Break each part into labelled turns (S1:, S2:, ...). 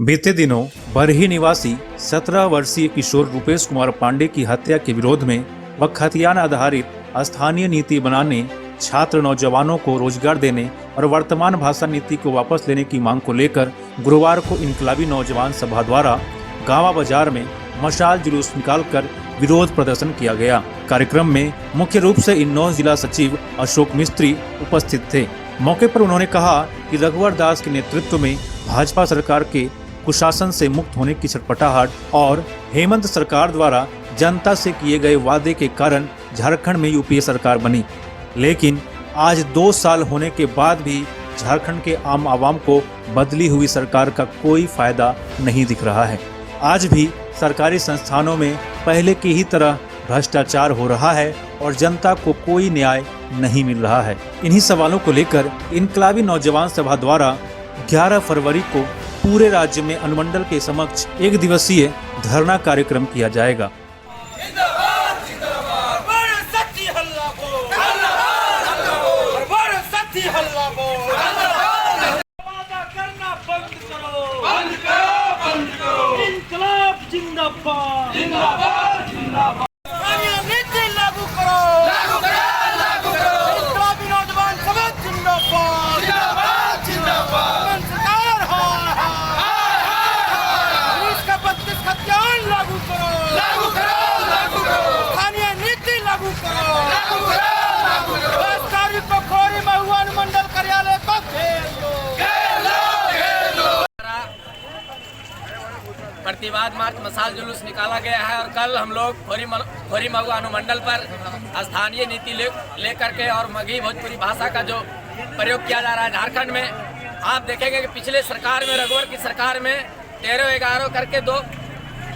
S1: बीते दिनों बरही निवासी 17 वर्षीय किशोर रूपेश कुमार पांडे की हत्या के विरोध में व खतियान आधारित स्थानीय नीति बनाने, छात्र नौजवानों को रोजगार देने और वर्तमान भाषा नीति को वापस लेने की मांग को लेकर गुरुवार को इनकलाबी नौजवान सभा द्वारा गावा बाजार में मशाल जुलूस निकालकर विरोध प्रदर्शन किया गया। कार्यक्रम में मुख्य रूप से इन्नौर जिला सचिव अशोक मिस्त्री उपस्थित थे। मौके पर उन्होंने कहा कि रघुवर दास के नेतृत्व में भाजपा सरकार के कुशासन से मुक्त होने की छटपटाहट और हेमंत सरकार द्वारा जनता से किए गए वादे के कारण झारखंड में यूपीए सरकार बनी, लेकिन आज 2 साल होने के बाद भी झारखंड के आम आवाम को बदली हुई सरकार का कोई फायदा नहीं दिख रहा है। आज भी सरकारी संस्थानों में पहले की ही तरह भ्रष्टाचार हो रहा है और जनता को कोई न्याय नहीं मिल रहा है। इन्हीं सवालों को लेकर इनकलाबी नौजवान सभा द्वारा 11 फरवरी को पूरे राज्य में अनुमंडल के समक्ष 1 दिवसीय धरना कार्यक्रम किया जाएगा।
S2: प्रतिवाद मार्च मसाल जुलूस निकाला गया है और कल हम लोग खोरी महुआ अनुमंडल पर स्थानीय नीति लेकर के और मगही भोजपुरी भाषा का जो प्रयोग किया जा रहा है झारखंड में, आप देखेंगे कि पिछले सरकार में, रघुवर की सरकार में 13-11 करके 2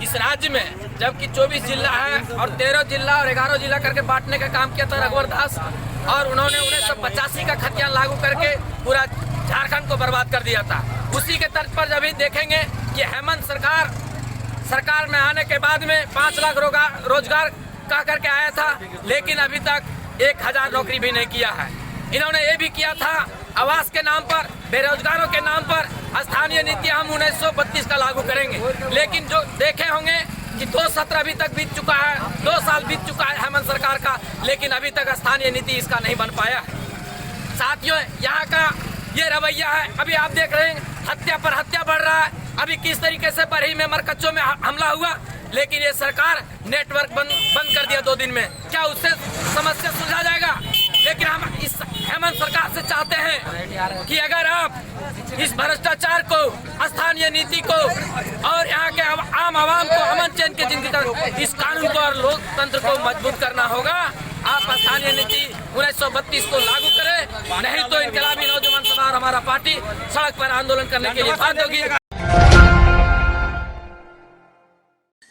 S2: इस राज्य में, जबकि 24 जिला है और 13 जिला और 11 जिला करके बांटने का काम किया था रघुवर दास, और उन्होंने 1985 का खतियान लागू करके पूरा झारखंड को बर्बाद कर दिया था। उसी के तर्ज पर जब भी देखेंगे कि हेमंत सरकार में आने के बाद में 5 लाख रोजगार कह करके आया था, लेकिन अभी तक 1000 नौकरी भी नहीं किया है। इन्होंने ये भी किया था आवास के नाम पर, बेरोजगारों के नाम पर स्थानीय नीति हम 1932 का लागू करेंगे, लेकिन जो देखे होंगे कि 2 सत्र अभी तक बीत चुका है, 2 साल बीत चुका है हेमंत सरकार का, लेकिन अभी तक स्थानीय नीति इसका नहीं बन पाया है। साथियों, यहाँ का ये रवैया है। अभी आप देख रहे हैं हत्या पर हत्या बढ़ रहा है। अभी किस तरीके से बरही में मरकच्चों में हमला हुआ, लेकिन ये सरकार नेटवर्क बंद कर दिया 2 दिन में। क्या उससे समस्या सुलझा जाएगा? लेकिन हम इस हेमंत सरकार से चाहते हैं कि अगर आप इस भ्रष्टाचार को, स्थानीय नीति को और यहाँ के आम आवाम को अमन चैन की जिंदगी का इस कानून को और लोकतंत्र को मजबूत करना होगा। आप स्थानीय नीति 1932 को लागू करें, नहीं तो इनकलाबी नौजवान सभा और हमारा पार्टी सड़क पर आंदोलन करने के लिए बाध्य होगी।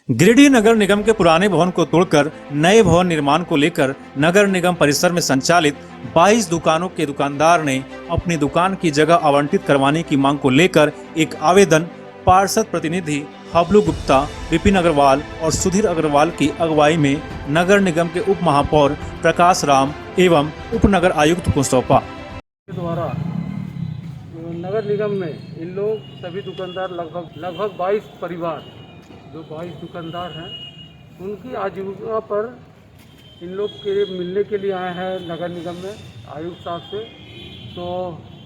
S1: गिरिडीह नगर निगम के पुराने भवन को तोड़कर नए भवन निर्माण को लेकर नगर निगम परिसर में संचालित 22 दुकानों के दुकानदार ने अपनी दुकान की जगह आवंटित करवाने की मांग को लेकर एक आवेदन पार्षद प्रतिनिधि हबलू गुप्ता, विपिन अग्रवाल और सुधीर अग्रवाल की अगुवाई में नगर निगम के उप महापौर प्रकाश राम एवं उप नगर आयुक्त को सौंपा।
S3: द्वारा नगर निगम में इन लोग सभी दुकानदार लगभग 22 परिवार, जो 22 दुकानदार हैं, उनकी आजीविका पर इन लोग के मिलने के लिए आए हैं नगर निगम में आयुक्त साहब से। तो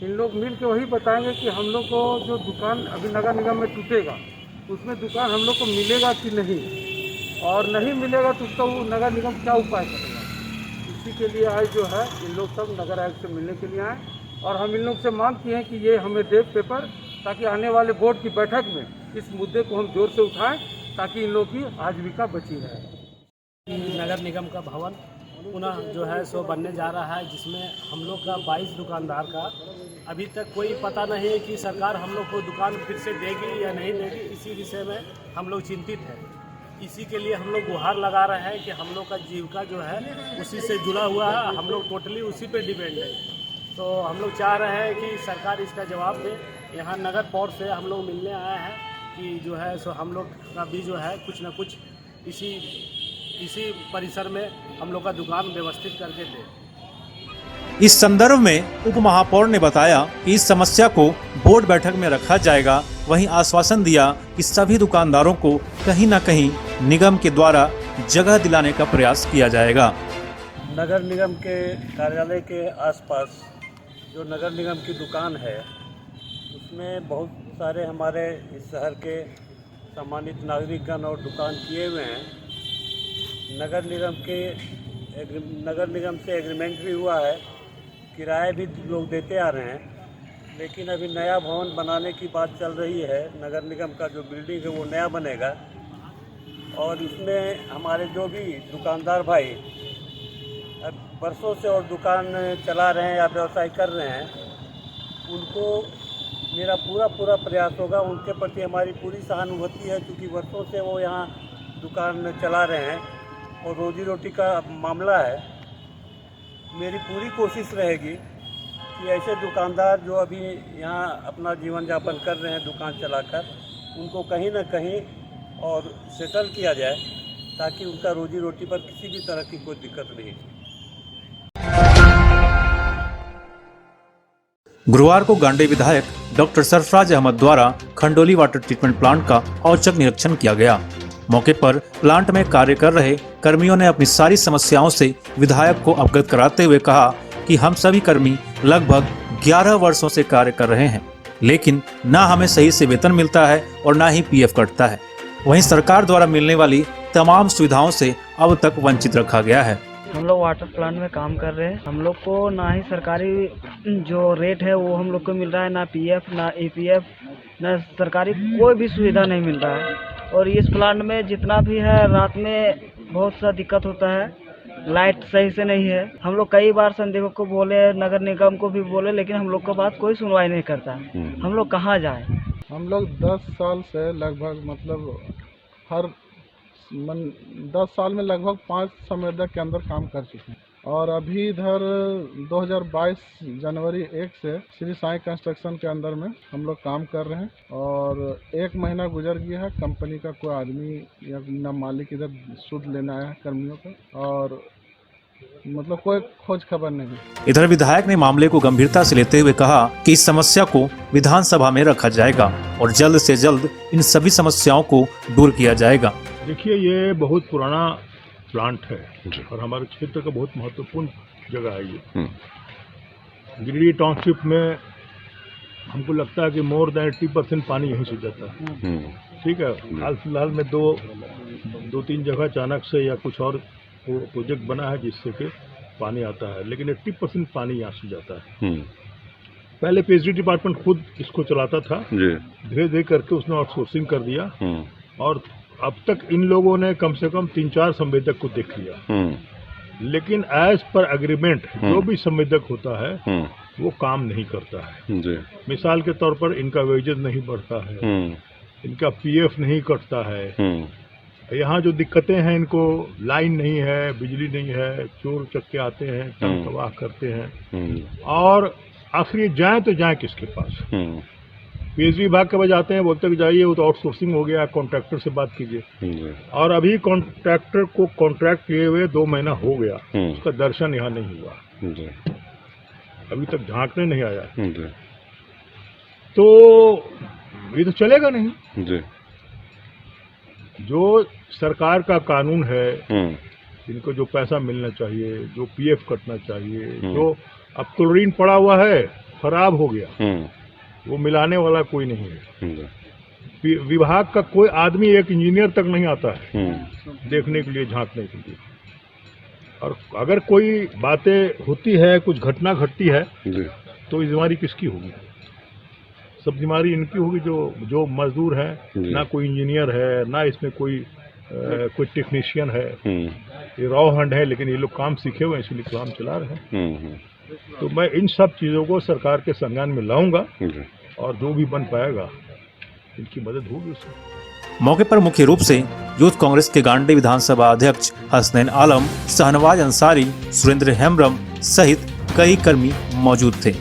S3: इन लोग मिल के वही बताएंगे कि हम लोग को जो दुकान अभी नगर निगम में टूटेगा, उसमें दुकान हम लोग को मिलेगा कि नहीं, और नहीं मिलेगा तो उसका वो नगर निगम क्या उपाय करेगा। इसी के लिए आज जो है इन लोग सब नगर आयुक्त से मिलने के लिए आए, और हम इन लोग से मांग किए हैं कि ये हमें दे पेपर, ताकि आने वाले बोर्ड की बैठक में इस मुद्दे को हम जोर से उठाएं, ताकि इन लोग की आजीविका बची रहे।
S4: नगर निगम का भवन पुनः जो है सो बनने जा रहा है, जिसमें हम लोग का 22 दुकानदार का अभी तक कोई पता नहीं है कि सरकार हम लोग को दुकान फिर से देगी या नहीं देगी। इसी विषय में हम लोग चिंतित हैं। इसी के लिए हम लोग गुहार लगा रहे हैं कि हम लोग का जीविका जो है उसी से जुड़ा हुआ है, हम लोग टोटली उसी पे डिपेंड है। तो हम लोग चाह रहे हैं कि सरकार इसका जवाब दे। यहाँ नगर पौर से हम लोग मिलने आए हैं कि जो है सो हम लोग का भी जो है कुछ न कुछ इसी परिसर में हम लोग का दुकान व्यवस्थित करके दे।
S1: इस संदर्भ में उप महापौर ने बताया कि इस समस्या को बोर्ड बैठक में रखा जाएगा। वहीं आश्वासन दिया कि सभी दुकानदारों को कहीं न कहीं निगम के द्वारा जगह दिलाने का प्रयास किया जाएगा।
S4: नगर निगम के कार्यालय के आसपास जो नगर निगम की दुकान है उसमें बहुत सारे हमारे इस शहर के सम्मानित नागरिकगण और दुकान किए हुए हैं। नगर निगम से एग्रीमेंट भी हुआ है, किराए भी लोग देते आ रहे हैं, लेकिन अभी नया भवन बनाने की बात चल रही है। नगर निगम का जो बिल्डिंग है वो नया बनेगा और इसमें हमारे जो भी दुकानदार भाई अब बरसों से और दुकान चला रहे हैं या व्यवसाय कर रहे हैं, उनको मेरा पूरा प्रयास होगा। उनके प्रति हमारी पूरी सहानुभूति है, क्योंकि वर्षों से वो यहाँ दुकान चला रहे हैं और रोजी रोटी का मामला है। मेरी पूरी कोशिश रहेगी कि ऐसे दुकानदार जो अभी यहाँ अपना जीवन यापन कर रहे हैं दुकान चलाकर, उनको कहीं ना कहीं और सेटल किया जाए ताकि उनका रोजी रोटी पर किसी भी तरह की कोई दिक्कत नहीं।
S1: गुरुवार को गांडे विधायक डॉक्टर सरफराज अहमद द्वारा खंडोली वाटर ट्रीटमेंट प्लांट का औचक निरीक्षण किया गया। मौके पर प्लांट में कार्य कर रहे कर्मियों ने अपनी सारी समस्याओं से विधायक को अवगत कराते हुए कहा कि हम सभी कर्मी लगभग 11 वर्षों से कार्य कर रहे हैं, लेकिन ना हमें सही से वेतन मिलता है और ना ही पीएफ कटता है। वहीं सरकार द्वारा मिलने वाली तमाम सुविधाओं से अब तक वंचित रखा गया है।
S5: हम लोग वाटर प्लांट में काम कर रहे हैं। हम लोग को ना ही सरकारी जो रेट है वो हम लोग को मिल रहा है, ना पीएफ ना ईपीएफ, ना सरकारी कोई भी सुविधा नहीं मिल रहा है। और इस प्लांट में जितना भी है रात में बहुत सा दिक्कत होता है, लाइट सही से नहीं है। हम लोग कई बार संदेशक को बोले, नगर निगम को भी बोले, लेकिन हम लोग का बात कोई सुनवाई नहीं करता। हम लोग कहाँ जाएं?
S6: हम लोग 10 साल से लगभग हर 10 साल में लगभग 5 संवेदक के अंदर काम कर चुके हैं और अभी इधर 2022 जनवरी 1 से श्री साईं कंस्ट्रक्शन के अंदर में हम लोग काम कर रहे हैं और 1 महीना गुजर गया है। कंपनी का कोई आदमी या न मालिक इधर शुद्ध लेने आया है कर्मियों का और कोई खोज खबर नहीं।
S1: इधर विधायक ने मामले को गंभीरता से लेते हुए कहा कि इस समस्या को विधानसभा में रखा जाएगा और जल्द से जल्द इन सभी समस्याओं को दूर किया जाएगा।
S7: देखिए, ये बहुत पुराना प्लांट है और हमारे क्षेत्र का बहुत महत्वपूर्ण जगह है ये। गिरिडीह टाउनशिप में हमको लगता है कि मोर देन 80% पानी यहीं से जाता है। ठीक है, हाल फिलहाल में दो तीन जगह अचानक से या कुछ और प्रोजेक्ट बना है जिससे कि पानी आता है, लेकिन 80% पानी यहाँ से जाता है। पहले पीएचडी डिपार्टमेंट खुद इसको चलाता था, धीरे धीरे करके उसने आउटसोर्सिंग कर दिया और अब तक इन लोगों ने कम से कम 3-4 संवेदक को देख लिया, लेकिन एज पर एग्रीमेंट जो भी संवेदक होता है वो काम नहीं करता है। मिसाल के तौर पर इनका वेजेस नहीं बढ़ता है, इनका पीएफ नहीं कटता है। यहाँ जो दिक्कतें हैं, इनको लाइन नहीं है, बिजली नहीं है, चोर चक्के आते हैं, काम तबाह करते हैं और आखिर जाए तो जाए किसके पास? पीएचडी विभाग के पास जाते हैं, बोलते कि जाइए वो तो आउटसोर्सिंग हो गया, कॉन्ट्रैक्टर से बात कीजिए। और अभी कॉन्ट्रैक्टर को कॉन्ट्रैक्ट लिए हुए 2 महीना हो गया, उसका दर्शन यहाँ नहीं हुआ, अभी तक झांकने नहीं आया, तो ये तो चलेगा नहीं। जो सरकार का कानून है, इनको जो पैसा मिलना चाहिए, जो पीएफ कटना चाहिए, जो अब क्लोरीन पड़ा हुआ है, खराब हो गया, वो मिलाने वाला कोई नहीं है। विभाग का कोई आदमी, एक इंजीनियर तक नहीं आता है देखने के लिए, झांकने के लिए। और अगर कोई बातें होती है, कुछ घटना घटती है, तो जिम्मेदारी किसकी होगी? सब जिम्मेदारी इनकी होगी जो मजदूर है। ना कोई इंजीनियर है, ना इसमें कोई टेक्नीशियन है, ये रॉ हैंड है, लेकिन ये लोग काम सीखे हुए हैं, इसलिए काम चला रहे हैं। तो मैं इन सब चीज़ों को सरकार के संज्ञान में लाऊंगा और जो भी बन पाएगा इनकी मदद होगी उसमें।
S1: मौके पर मुख्य रूप से यूथ कांग्रेस के गांडे विधानसभा अध्यक्ष हसनैन आलम, शाहनवाज अंसारी, सुरेंद्र हेम्ब्रम सहित कई कर्मी मौजूद थे।